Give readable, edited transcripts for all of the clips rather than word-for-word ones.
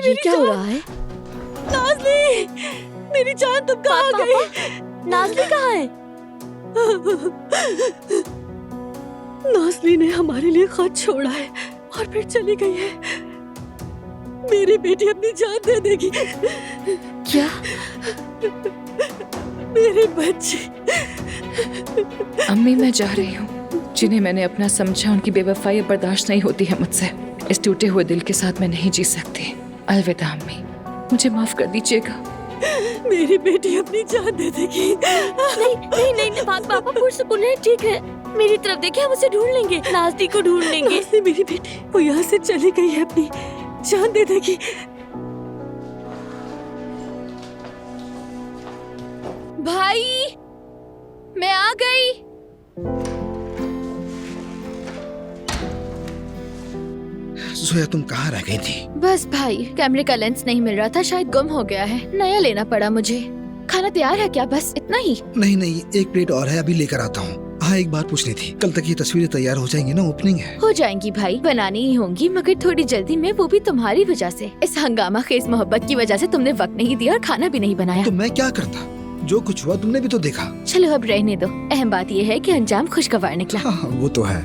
ये क्या हो रहा है? नाज़ली, मेरी जान तुम कहाँ गई? नाज़ली कहाँ है? नाज़ली ने हमारे लिए खत छोड़ा है और फिर चली गई है। मेरी बेटी अपनी जान दे देगी। क्या? मेरी बच्ची। अम्मी, मैं जा रही हूँ। जिन्हें मैंने अपना समझा उनकी बेवफाई बर्दाश्त नहीं होती है मुझसे। इस टूटे हुए दिल के साथ मैं नहीं जी सकती। अलविदा अम्मी, मुझे माफ कर दीजिएगा। मेरी बेटी अपनी जान दे देगी। नहीं नहीं नहीं, पापा पुरसुकून है, ठीक है। मेरी तरफ देखिए, हम उसे ढूंढ लेंगे, नाज़ली को ढूंढ लेंगे। नाज़ली मेरी बेटी, वो यहाँ से चली गई है, अपनी जान दे देगी। भाई, मैं आ गई। जोया, तुम कहाँ रह गई थी? बस भाई, कैमरे का लेंस नहीं मिल रहा था, शायद गुम हो गया है, नया लेना पड़ा मुझे। खाना तैयार है क्या? बस इतना ही? नहीं, एक प्लेट और है, अभी लेकर आता हूँ। हाँ, एक बात पूछनी थी, कल तक ये तस्वीरें तैयार हो जाएंगी ना? ओपनिंग है। हो जाएंगी भाई, बनानी ही होंगी, मगर थोड़ी जल्दी में, वो भी तुम्हारी वजह से। इस हंगामा खेज मोहब्बत की वजह से तुमने वक्त नहीं दिया और खाना भी नहीं बनाया। तो मैं क्या करता? जो कुछ हुआ तुमने भी तो देखा। चलो अब रहने दो, अहम बात यह है कि अंजाम खुशगवार निकला। हाँ, वो तो है।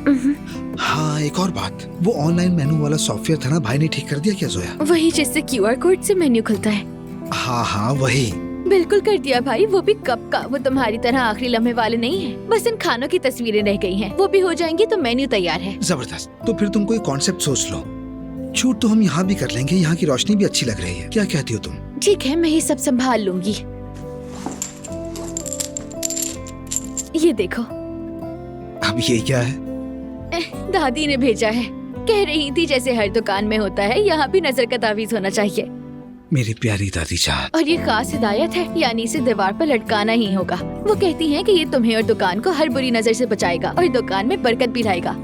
हाँ, एक और बात, वो ऑनलाइन मेनू वाला सॉफ्टवेयर था ना, भाई ने ठीक कर दिया क्या जोया? वही जिससे QR कोड से मेन्यू खुलता है। हाँ, वही। बिल्कुल कर दिया भाई, वो भी कब का। वो तुम्हारी तरह आखिरी लम्हे वाले नहीं है, बस इन खानों की तस्वीरें रह गई हैं, वो भी हो जाएंगी तो मेन्यू तैयार है। जबरदस्त। तो फिर तुम कोई कॉन्सेप्ट सोच लो। शूट तो हम यहाँ भी कर लेंगे, यहाँ की रोशनी भी अच्छी लग रही है। क्या कहती हो तुम? ठीक है, मैं ये सब संभाल लूंगी। ये देखो। अब ये क्या है? दादी ने भेजा है, कह रही थी जैसे हर दुकान में होता है, यहाँ भी नजर का तावीज होना चाहिए। मेरी प्यारी दादी जान। और ये खास हिदायत है, यानी इसे दीवार पर लटकाना ही होगा। वो कहती हैं कि ये तुम्हें और दुकान को हर बुरी नजर से बचाएगा और दुकान में बरकत भी लाएगा।